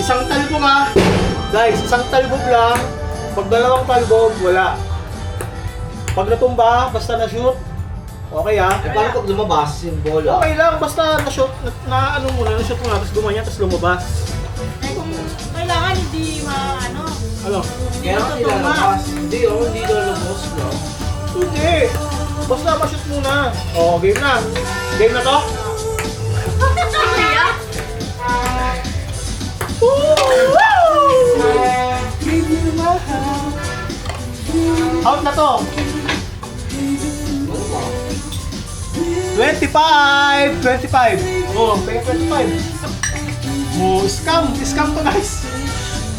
Isang talbog ha. Guys, isang talbog lang. Pag dalawang talbog, wala. Pag natumba, basta na-shoot, okay ha. Paano pag lumabas yung bola? Okay lang, basta na-shoot, na ano muna, na-shoot muna, tapos gumanyan, tapos lumabas. Ay, kung kailangan hindi ano, Ano? hindi Kaya matutumba. nilalabas. Hindi, hindi lalabas no? Hindi. Basta ma-shoot muna. Oh, game na. Game na to? Out na to. 25! 25! Oh, pay 25. Oh, scam! Scam to guys.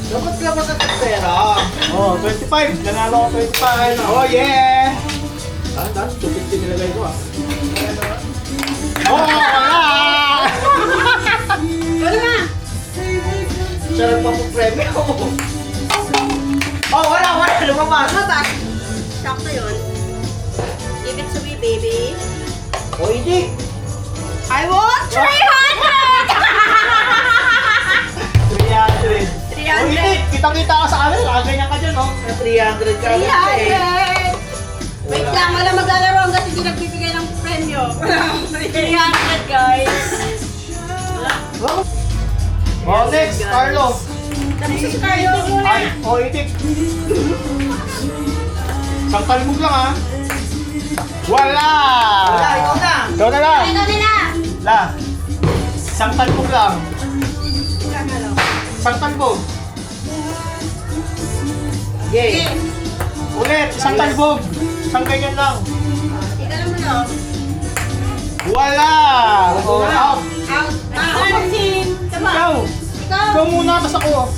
Dapat labas at pera. Oh, 25. Nanalo ko 25. Oh, yeah! Dahil 250 nilagay ko ah. Oh, wala! Wala na! Sarap pa po premyo. Oh, wala. Lumabas. Lumabas. Sakto yun. Give it to me, baby. O, hindi. I want 300! 300. 300. Oh, hindi. Kitang-kita ka sa amin. Ganyan ka dyan, no? 300 ka lang eh. 300! Wait lang, wala maglalaro hanggat hindi nagbibigay ng premyo. 300, guys. Oh, next, Carlo. Tapos si Carlo. Ay, oh, itik. Isang talbog lang, ha? Wala! Wala, ikaw na. Ikaw na lang. Ito nila. La. Isang talbog lang. Carlo. Isang talbog. Yay. Ulit, isang talbog. Isang ganyan lang. Ika naman, oh. Wala! Oh, out. Out. Hansin. Tama. Ikaw. Ikaw. Ikaw muna, tapos ako.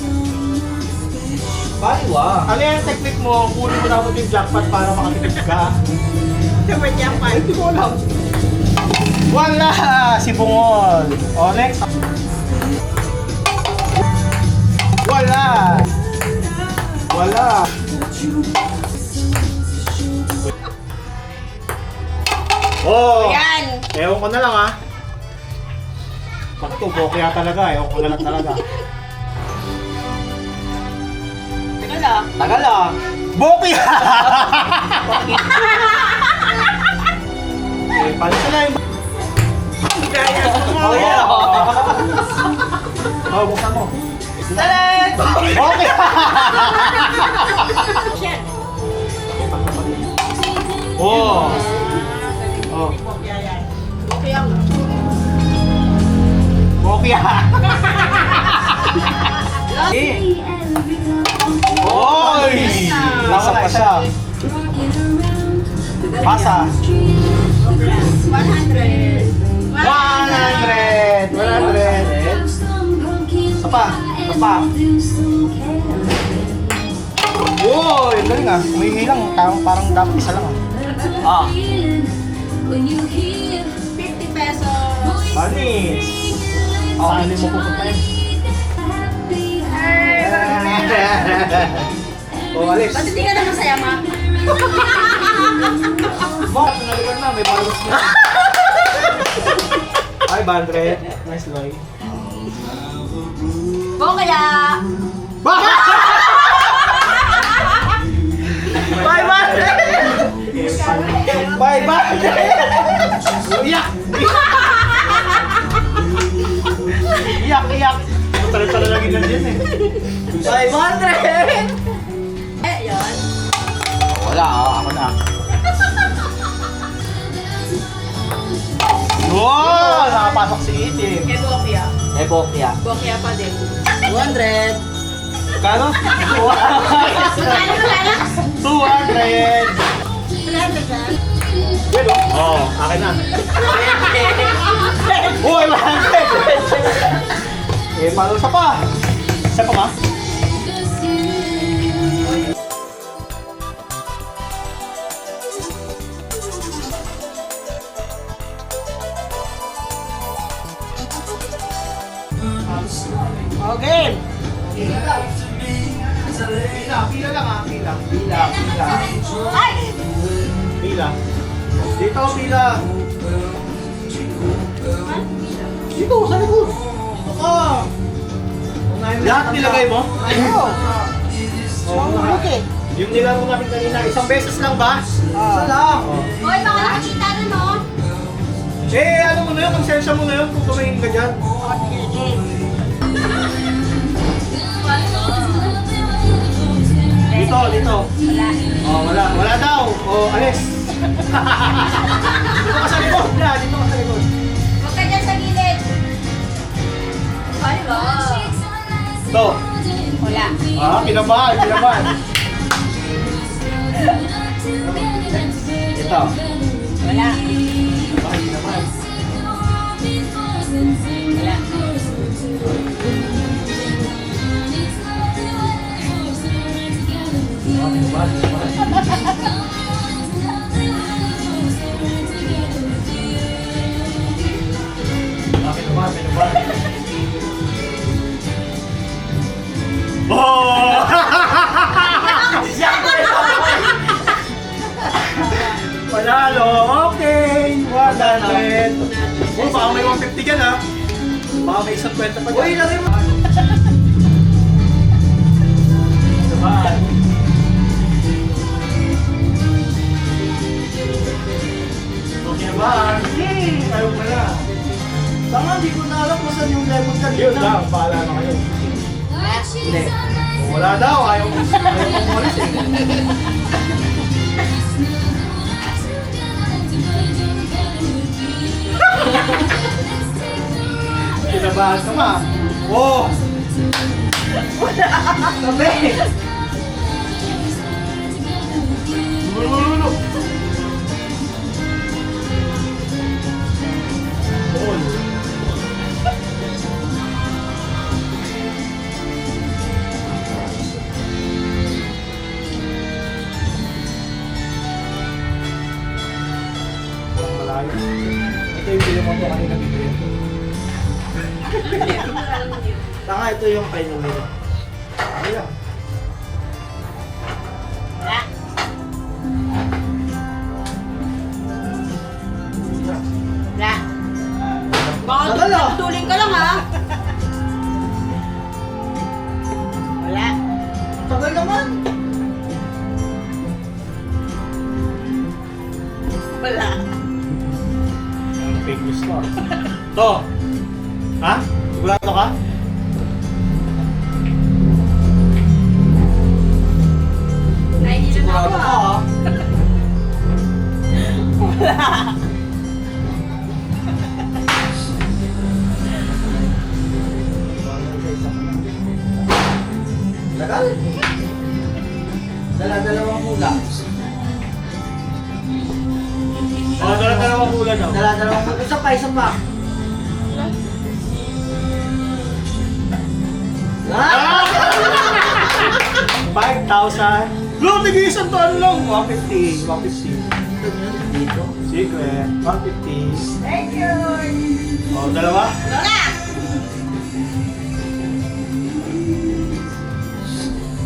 Baliwa. Ano yung technique mo? Kunin mo na yung jackpot para makatipid ka. Tama niya pa. Hindi ko alam. Wala! Si Bungol. O, next. Wala! Wala! Oh! Ayan. Ewan ko na lang ha. Pag ito, bokya talaga. Ewan ko na lang talaga. Teka lang. Tagal ah. Bokya! Eh, paano sila yung... Oh, yeah. Oh, buksan mo. Talan! Bokya! Shit. Oh! Oh. Okay ang... Bokya! Eh! Oy! Lasa pa siya. Pasa. 100. 100! 100! Sapa! Sapa! Uy! Galing ah. Umihi lang. Parang dapat isa lang ah. Ah. 50 pesos. Panis! Saan mo pupunta yun? Oh, alis. Ba't hindi ka na masaya, ma? Bakit? Nalikan na. May balos na. Ay, 100. Nice, Loy. Bo kaya... Bye, bye! Bye, bye! Iyak! Iyak, iyak! Tala-tala lagi na dyan eh. 500! Yun. Wala, ako na. Wow! Nakapasok si Itim. Kay Bokya. Eh, bokya. Bokya pa din. 200. Kano? Magkano, magkano? 200! 300 na. Pero, oh, akin na. Uy, 100! Eh, paano isa pa? Isa pa ba? Okay. Pila lang ah, pila. Ay! Pila. Dito, pila. Dito, sa likod. Dito ka. Unahin Lahat nilagay mo? Oo. Mahulog eh. Yung nilaro namin kanina, isang beses lang ba? Isa lang. Hoy, baka nakikita rin oh. Eh, ano mo na yun? Konsensya mo na yun kung tumingin ka dyan. Dito, dito. Oh, wala. Wala daw. Oh, alis. Dito ka sa likod. Yeah, dito ka sa likod. Huwag ka dyan sa gilid. Ay, ba? Ito. Wala. Ah, kinabahan, kinabahan. Ito. Wala. Ay, kinabahan. Wala. Ah, kinabahan, kinabahan. Ah, kinabahan, kinabahan. Oh! Panalo! Okay! 100! Oh, baka may 150 dyan ha! Baka may isang kwenta pa dyan. Uy, lagay mo. Naman! Okay naman! Ayaw mo na! Tama, hindi ko na alam kung saan yung lemon kanina. Yun lang, bahala na kayo. Hindi. Wala daw, ayaw mo umalis eh. Kinabahan ka ma. Oh! Sabi. Lulululu. All. Malayo. Ito yung pinamon ko kanina bibili. Tanga, ito yung kay numero. Ayan. Wala. Wala. Baka Tagal, ah. tutuling ka lang ha. Wala. Tagal naman. Wala. Fake news to. To. Ha? Sigurado ka? Nahihilan ako Sigurado ka, ha. ha? Tagal. Dala-dalawang hula. Oh, dala-dalawang hula daw. Dala-dalawang hula. Isa pa, isa pa. Ah! 5,000. Bro, tig-isang taon lang. 150. 150. Dito. Secret. 150. Thank you. Oh, dalawa? Wala.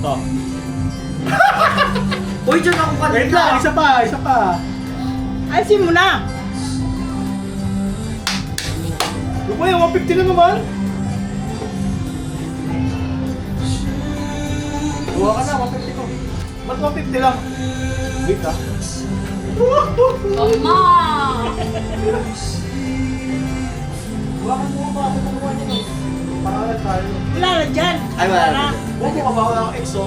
To. Uy, dyan ako kanina. Wait lang, isa pa, isa pa. Alisin mo na. Ano ba yung 150 na naman? Buha ka na, 150 ko. Ba't 150 lang? Wait ah. Mama. Buha ka mo ba? Ano ba nyo? Pangalan tayo. Wala na dyan. Ay, wala na. Huwag mo kabawa ng EXO.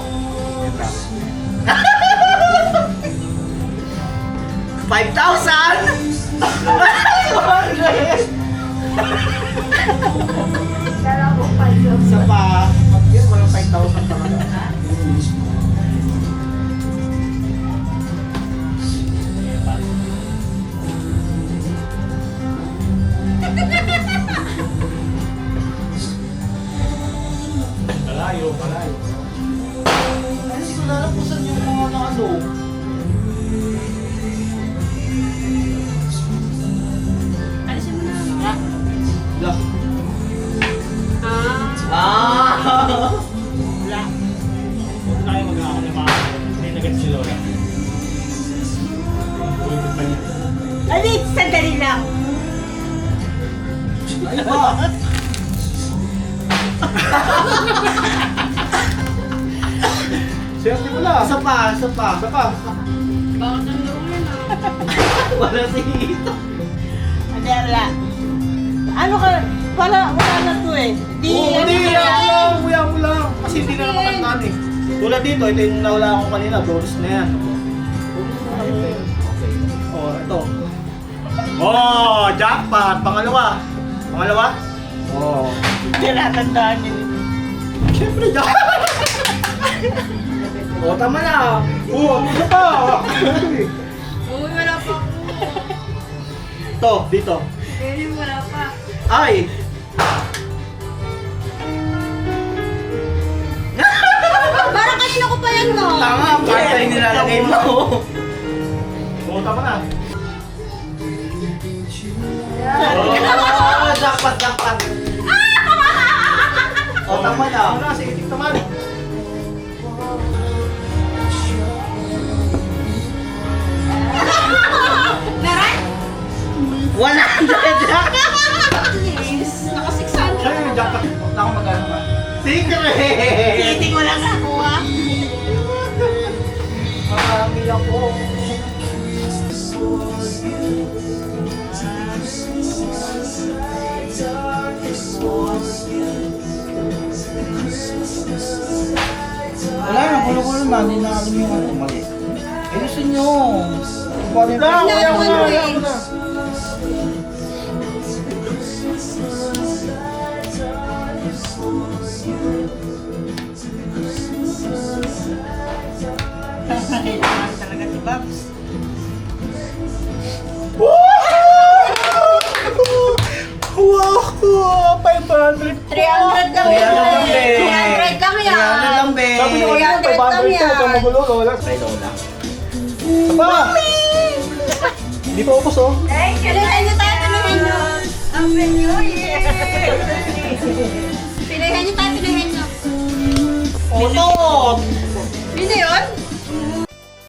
5,000! Isa pa. Mag-get mo yung 5,000 talaga. Malayo, malayo. Ay, hindi ko na alam kung saan yung mga na ano. Alisin mo na. Wala. Ah. Wala. Huwag na kayo mag-aako ng mga hindi nagat si Lola. Ulitin pa niya. Ay, sandali lang. Ay, ba? isa pa. Bakit ang lumin Wala si Ito. Hindi, wala. Ano ka? Wala na to eh. Kuya mo lang. Kasi hindi na naman tandaan eh. Tulad dito, ito yung nawala ko kanina, Doris na yan. Oh, ito. Oh, jackpot! Pangalawa. Oh. Hindi natandaan yun. Siyempre, jackpot! Oh, tama na. Oh, ano pa? Uy, wala pa. Ito, dito. Hindi, wala pa. Ay! Parang kanina ko pa yan, no? Tama, parang tayo nilalagay mo. Oh, tama na. Oh, jackpot. Oh, tama na. Tama na, sige, tignan. Meron? 100 lang. Yes. Naka 600. Siya yung jackpot. Wala akong magano ba? Secret! Hindi ko lang nakuha. Marami ako. Wala na, gulo-gulo na. Hindi na alam yung ano. Mali. Eh, gusto nyo. Wala, kuya mo na. Kuya mo na. Kailangan talaga si Babs. Wow! 500! 300 lang 300 lang, be. 300 lang yan. 300 lang, be. Sabi niyo kanina, 300 lang 500 to. yan. Huwag kang magulo. Wala. Try Lola. Pa! Hindi pa upos oh. Pilihan niyo tayo, pilihan niyo. Happy New Year! Pilihan niyo tayo, pilihan niyo. Otot! Hindi yun?